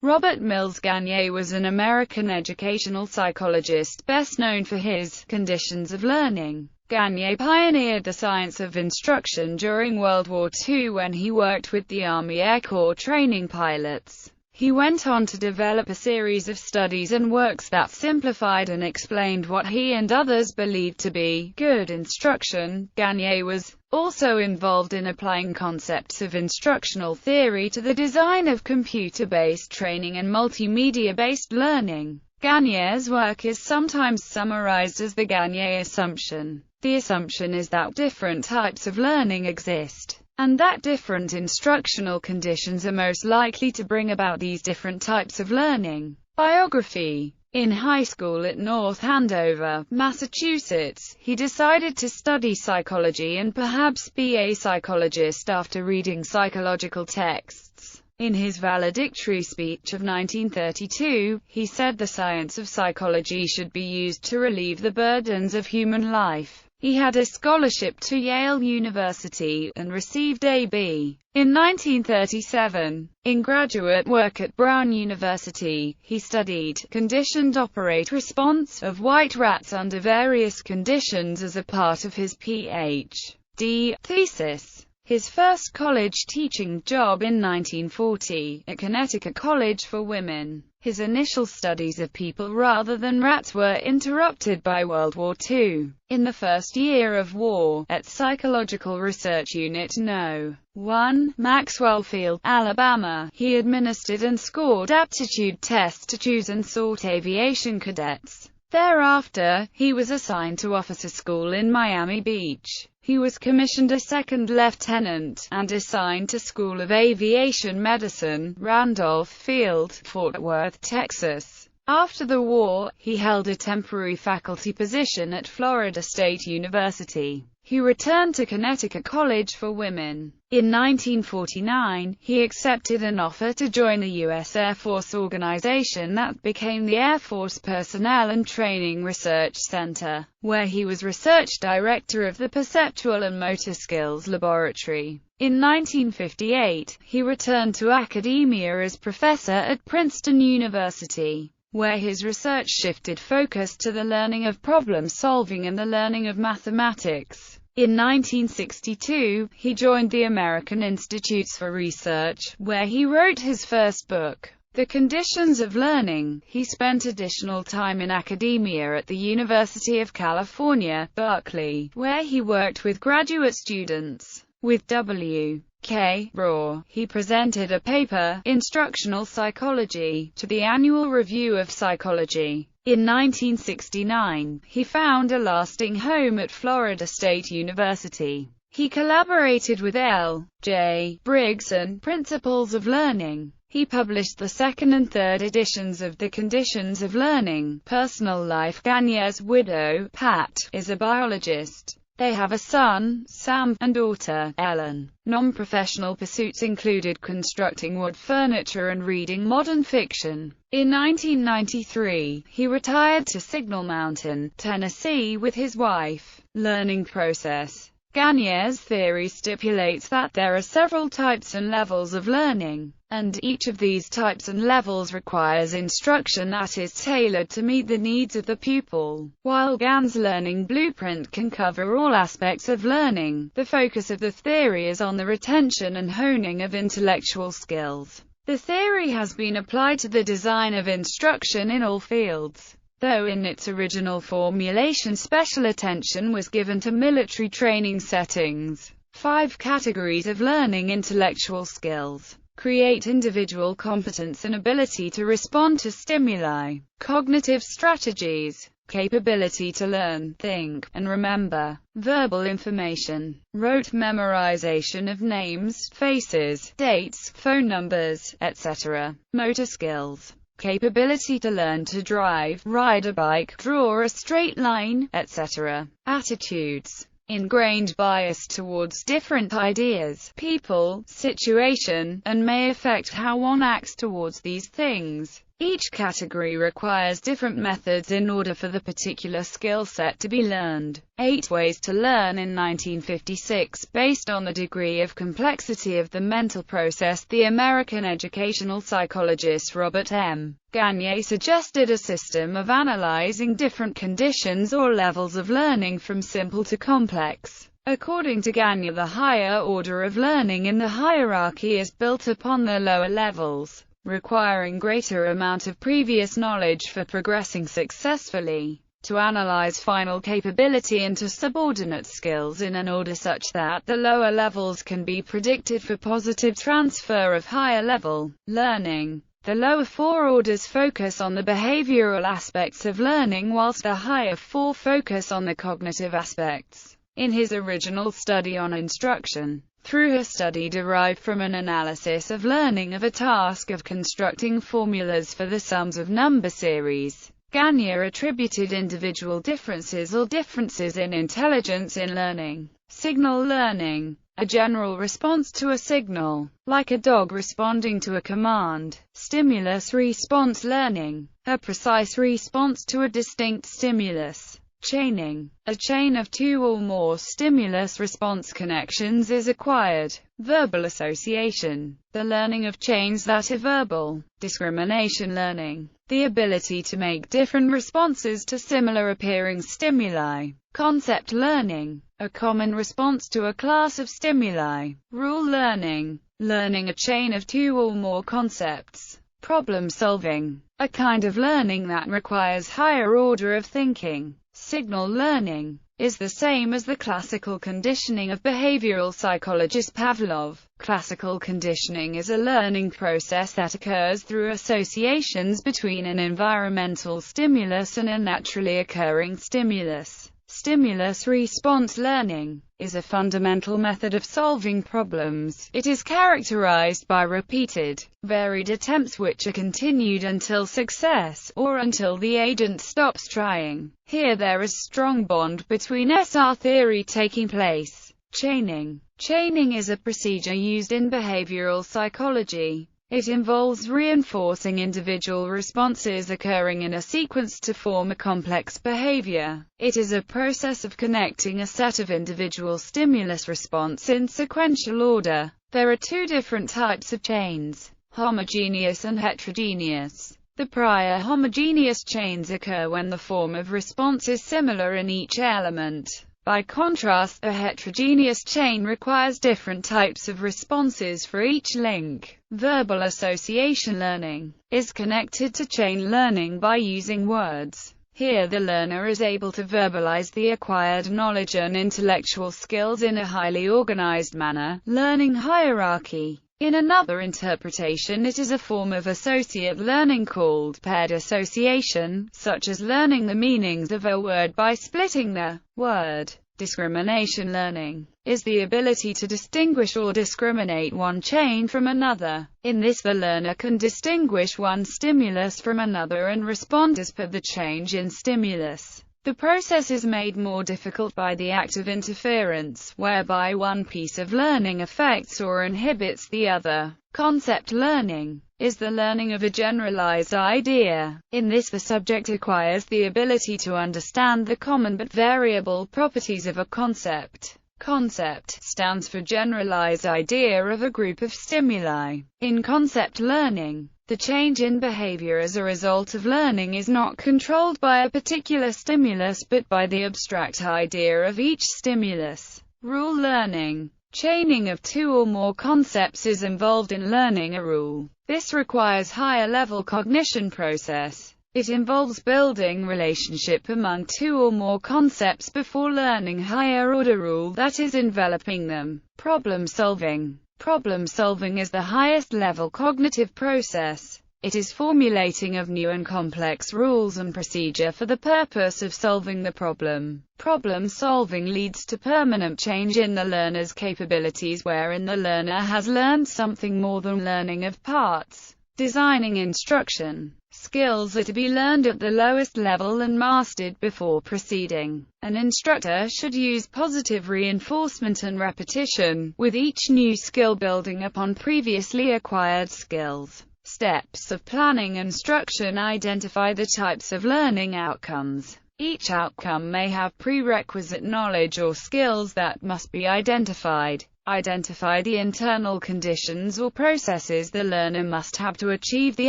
Robert Mills Gagné was an American educational psychologist, best known for his conditions of learning. Gagné pioneered the science of instruction during World War II when he worked with the Army Air Corps training pilots. He went on to develop a series of studies and works that simplified and explained what he and others believed to be good instruction. Gagné was also involved in applying concepts of instructional theory to the design of computer-based training and multimedia-based learning. Gagné's work is sometimes summarized as the Gagné assumption. The assumption is that different types of learning exist, and that different instructional conditions are most likely to bring about these different types of learning. Biography. In high school at North Andover, Massachusetts, he decided to study psychology and perhaps be a psychologist after reading psychological texts. In his valedictory speech of 1932, he said the science of psychology should be used to relieve the burdens of human life. He had a scholarship to Yale University, and received a B. In 1937, in graduate work at Brown University, he studied conditioned operant response of white rats under various conditions as a part of his Ph.D. thesis. His first college teaching job in 1940, at Connecticut College for Women. His initial studies of people rather than rats were interrupted by World War II. In the first year of war, at Psychological Research Unit No. 1, Maxwell Field, Alabama, he administered and scored aptitude tests to choose and sort aviation cadets. Thereafter, he was assigned to officer school in Miami Beach. He was commissioned a second lieutenant, and assigned to School of Aviation Medicine, Randolph Field, Fort Worth, Texas. After the war, he held a temporary faculty position at Florida State University. He returned to Connecticut College for Women. In 1949, he accepted an offer to join the U.S. Air Force organization that became the Air Force Personnel and Training Research Center, where he was research director of the Perceptual and Motor Skills Laboratory. In 1958, he returned to academia as professor at Princeton University, where his research shifted focus to the learning of problem-solving and the learning of mathematics. In 1962, he joined the American Institutes for Research, where he wrote his first book, The Conditions of Learning. He spent additional time in academia at the University of California, Berkeley, where he worked with graduate students. With W. K. Raw, he presented a paper, Instructional Psychology, to the Annual Review of Psychology. In 1969, he found a lasting home at Florida State University. He collaborated with L. J. Briggs on Principles of Learning. He published the second and third editions of The Conditions of Learning. Personal life. Gagné's widow, Pat, is a biologist. They have a son, Sam, and daughter, Ellen. Non-professional pursuits included constructing wood furniture and reading modern fiction. In 1993, he retired to Signal Mountain, Tennessee with his wife. Learning process. Gagné's theory stipulates that there are several types and levels of learning, and each of these types and levels requires instruction that is tailored to meet the needs of the pupil. While Gagné's learning blueprint can cover all aspects of learning, the focus of the theory is on the retention and honing of intellectual skills. The theory has been applied to the design of instruction in all fields. Though in its original formulation special attention was given to military training settings. 5 categories of learning: intellectual skills, create individual competence and ability to respond to stimuli, cognitive strategies, capability to learn, think, and remember, verbal information, rote memorization of names, faces, dates, phone numbers, etc., motor skills, capability to learn to drive, ride a bike, draw a straight line, etc. Attitudes, ingrained bias towards different ideas, people, situation, and may affect how one acts towards these things. Each category requires different methods in order for the particular skill set to be learned. 8 Ways to Learn in 1956. Based on the degree of complexity of the mental process, the American educational psychologist Robert M. Gagné suggested a system of analyzing different conditions or levels of learning from simple to complex. According to Gagné, the higher order of learning in the hierarchy is built upon the lower levels, requiring greater amount of previous knowledge for progressing successfully. To analyze final capability into subordinate skills in an order such that the lower levels can be predicted for positive transfer of higher level learning. The lower 4 orders focus on the behavioral aspects of learning, whilst the higher 4 focus on the cognitive aspects. In his original study on instruction, through a study derived from an analysis of learning of a task of constructing formulas for the sums of number series, Gagné attributed individual differences or differences in intelligence in learning. Signal learning, a general response to a signal, like a dog responding to a command. Stimulus response learning, a precise response to a distinct stimulus. Chaining, a chain of 2 or more stimulus-response connections is acquired. Verbal association, the learning of chains that are verbal. Discrimination learning, the ability to make different responses to similar appearing stimuli. Concept learning, a common response to a class of stimuli. Rule learning, learning a chain of 2 or more concepts. Problem solving, a kind of learning that requires higher order of thinking. Signal learning is the same as the classical conditioning of behavioral psychologist Pavlov. Classical conditioning is a learning process that occurs through associations between an environmental stimulus and a naturally occurring stimulus. Stimulus response learning is a fundamental method of solving problems. It is characterized by repeated, varied attempts which are continued until success, or until the agent stops trying. Here there is strong bond between SR theory taking place. Chaining. Chaining is a procedure used in behavioral psychology. It involves reinforcing individual responses occurring in a sequence to form a complex behavior. It is a process of connecting a set of individual stimulus response in sequential order. There are 2 different types of chains, homogeneous and heterogeneous. The prior homogeneous chains occur when the form of response is similar in each element. By contrast, a heterogeneous chain requires different types of responses for each link. Verbal association learning is connected to chain learning by using words. Here the learner is able to verbalize the acquired knowledge and intellectual skills in a highly organized manner. Learning hierarchy. In another interpretation, it is a form of associate learning called paired association, such as learning the meanings of a word by splitting the word. Discrimination learning is the ability to distinguish or discriminate one chain from another. In this, the learner can distinguish one stimulus from another and respond as per the change in stimulus. The process is made more difficult by the act of interference, whereby one piece of learning affects or inhibits the other. Concept learning is the learning of a generalized idea. In this, the subject acquires the ability to understand the common but variable properties of a concept. Concept stands for generalized idea of a group of stimuli. In concept learning, the change in behavior as a result of learning is not controlled by a particular stimulus but by the abstract idea of each stimulus. Rule learning. Chaining of 2 or more concepts is involved in learning a rule. This requires higher-level cognition process. It involves building relationship among 2 or more concepts before learning higher-order rule, that is, enveloping them. Problem solving. Problem solving is the highest-level cognitive process. It is formulating of new and complex rules and procedure for the purpose of solving the problem. Problem solving leads to permanent change in the learner's capabilities, wherein the learner has learned something more than learning of parts. Designing instruction. Skills are to be learned at the lowest level and mastered before proceeding. An instructor should use positive reinforcement and repetition, with each new skill building upon previously acquired skills. Steps of planning instruction. Identify the types of learning outcomes. Each outcome may have prerequisite knowledge or skills that must be identified. Identify the internal conditions or processes the learner must have to achieve the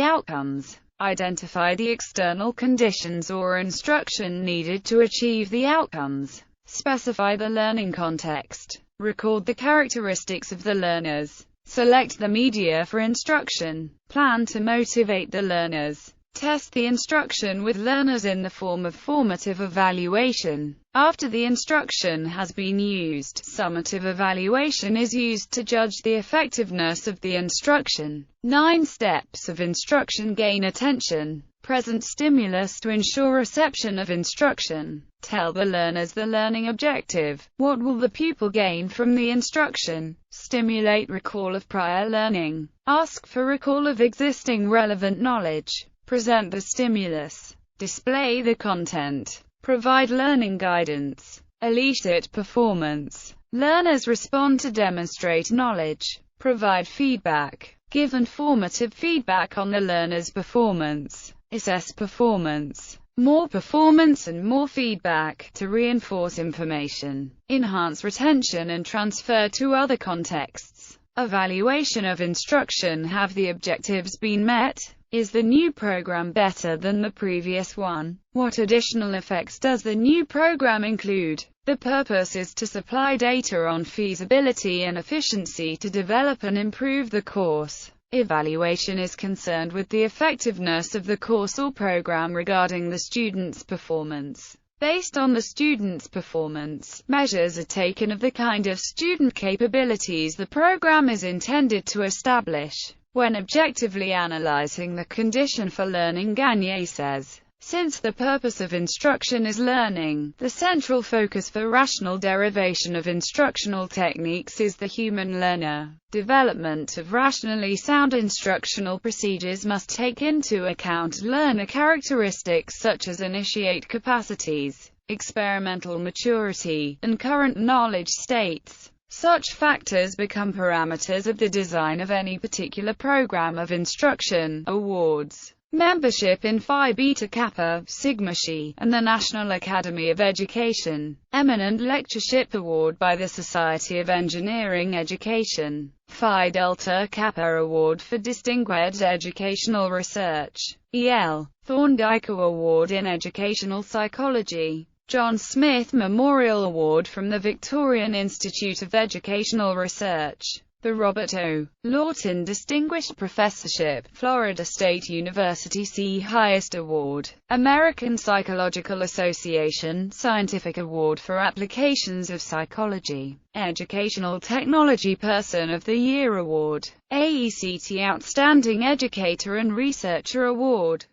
outcomes. Identify the external conditions or instruction needed to achieve the outcomes. Specify the learning context. Record the characteristics of the learners. Select the media for instruction. Plan to motivate the learners. Test the instruction with learners in the form of formative evaluation. After the instruction has been used, summative evaluation is used to judge the effectiveness of the instruction. 9 steps of instruction. Gain attention. Present stimulus to ensure reception of instruction. Tell the learners the learning objective. What will the pupil gain from the instruction? Stimulate recall of prior learning. Ask for recall of existing relevant knowledge. Present the stimulus. Display the content. Provide learning guidance. Elicit performance. Learners respond to demonstrate knowledge. Provide feedback. Give informative feedback on the learner's performance. Assess performance. More performance and more feedback, to reinforce information. Enhance retention and transfer to other contexts. Evaluation of instruction. Have the objectives been met? Is the new program better than the previous one? What additional effects does the new program include? The purpose is to supply data on feasibility and efficiency to develop and improve the course. Evaluation is concerned with the effectiveness of the course or program regarding the student's performance. Based on the student's performance, measures are taken of the kind of student capabilities the program is intended to establish. When objectively analyzing the condition for learning, Gagné says, since the purpose of instruction is learning, the central focus for rational derivation of instructional techniques is the human learner. Development of rationally sound instructional procedures must take into account learner characteristics such as initiate capacities, experimental maturity, and current knowledge states. Such factors become parameters of the design of any particular program of instruction. Awards. Membership in Phi Beta Kappa, Sigma Xi, and the National Academy of Education. Eminent Lectureship Award by the Society of Engineering Education. Phi Delta Kappa Award for Distinguished Educational Research. E.L. Thorndike Award in Educational Psychology. John Smith Memorial Award from the Victorian Institute of Educational Research. The Robert O. Lawton Distinguished Professorship, Florida State University C. Highest Award. American Psychological Association Scientific Award for Applications of Psychology. Educational Technology Person of the Year Award. AECT Outstanding Educator and Researcher Award.